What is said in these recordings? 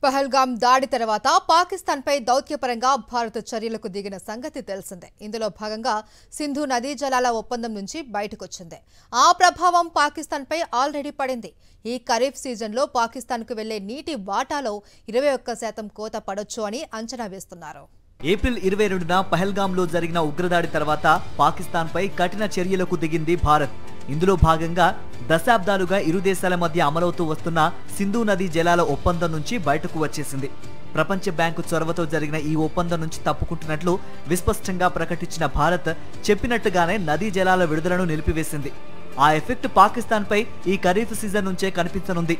పహల్గామ్ దాడి తర్వాత పాకిస్తాన్పై దౌత్యపరంగా భారత్ చర్యలకు దిగిన సంగతి తెలిసిందే. ఇందులో భాగంగా సింధు నదీ జలాల ఒప్పందం నుంచి బయటకొచ్చింది. ఆ ప్రభావం పాకిస్తాన్పై ఆల్రెడీ పడింది. ఈ ఖరీఫ్ సీజన్లో పాకిస్తాన్కు వెళ్లే నీటి వాటాలో 21% కోత పడొచ్చు అని అంచనా వేస్తున్నారు. ఏప్రిల్ 22న పహల్గామ్లో జరిగిన ఉగ్రదాడి తర్వాత పాకిస్తాన్పై కఠిన చర్యలకు దిగింది భారత్. ఇందులో భాగంగా దశాబ్దాలుగా ఇరు దేశాల మధ్య అమలవుతూ వస్తున్న సింధు నదీ జలాల ఒప్పందం నుంచి బయటకు వచ్చేసింది. ప్రపంచ బ్యాంకు చొరవతో జరిగిన ఈ ఒప్పందం నుంచి తప్పుకుంటున్నట్లు విస్పష్టంగా ప్రకటించిన భారత్ చెప్పినట్టుగానే నదీ జలాల విడుదలను నిలిపివేసింది. ఆ ఎఫెక్ట్ పాకిస్తాన్పై ఈ ఖరీఫ్ సీజన్ నుంచే కనిపించనుంది.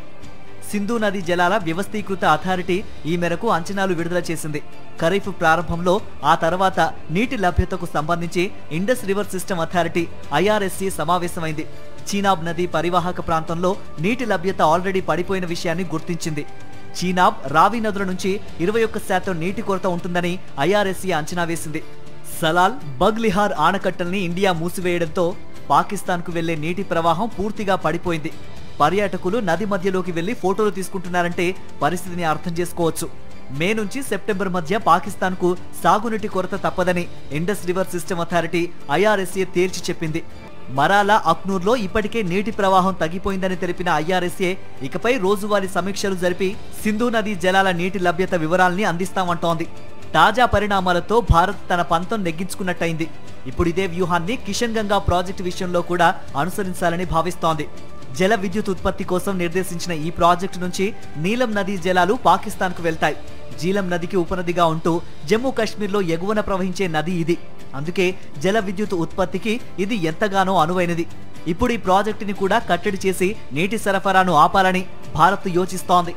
సింధు నదీ జలాల వ్యవస్థీకృత అథారిటీ ఈ మేరకు అంచనాలు విడుదల చేసింది. ఖరీఫ్ ప్రారంభంలో ఆ తర్వాత నీటి లభ్యతకు సంబంధించి Indus river system authority IRSC సమావేశమైంది. చీనాబ్ నది పరివాహక ప్రాంతంలో నీటి లభ్యత ఆల్రెడీ పడిపోయిన విషయాన్ని గుర్తించింది. చీనాబ్, రావి నదుల నుంచి 21% నీటి కొరత ఉంటుందని IRSC అంచనా వేసింది. సలాల్, బగ్లిహార్ ఆనకట్టల్ని ఇండియా మూసివేయడంతో పాకిస్తాన్కు వెళ్లే నీటి ప్రవాహం పూర్తిగా పడిపోయింది. పర్యాటకులు నది మధ్యలోకి వెళ్లి ఫోటోలు తీసుకుంటున్నారంటే పరిస్థితిని అర్థం చేసుకోవచ్చు. మే నుంచి సెప్టెంబర్ మధ్య పాకిస్తాన్కు సాగునీటి కొరత తప్పదని Indus river system authority IRSC తేల్చి చెప్పింది. మరాలా, అఖ్నూర్లో ఇప్పటికే నీటి ప్రవాహం తగ్గిపోయిందని తెలిపిన IRSC ఇకపై రోజువారీ సమీక్షలు జరిపి సింధు నదీ జలాల నీటి లభ్యత వివరాల్ని అందిస్తామంటోంది. తాజా పరిణామాలతో భారత్ తన పంతం నెగ్గించుకున్నట్టయింది. ఇప్పుడు ఇదే వ్యూహాన్ని కిషన్ గంగా ప్రాజెక్టు విషయంలో కూడా అనుసరించాలని భావిస్తోంది. జల విద్యుత్ ఉత్పత్తి కోసం నిర్దేశించిన ఈ ప్రాజెక్టు నుంచి నీలం నదీ జలాలు పాకిస్తాన్కు వెళ్తాయి. జీలం నదికి ఉపనదిగా ఉంటూ జమ్మూ కాశ్మీర్లో ఎగువన ప్రవహించే నది ఇది. అందుకే జల విద్యుత్ ఉత్పత్తికి ఇది ఎంతగానో అనువైనది. ఇప్పుడు ఈ ప్రాజెక్టుని కూడా కట్టడి చేసి నీటి సరఫరాను ఆపాలని భారత్ యోచిస్తోంది.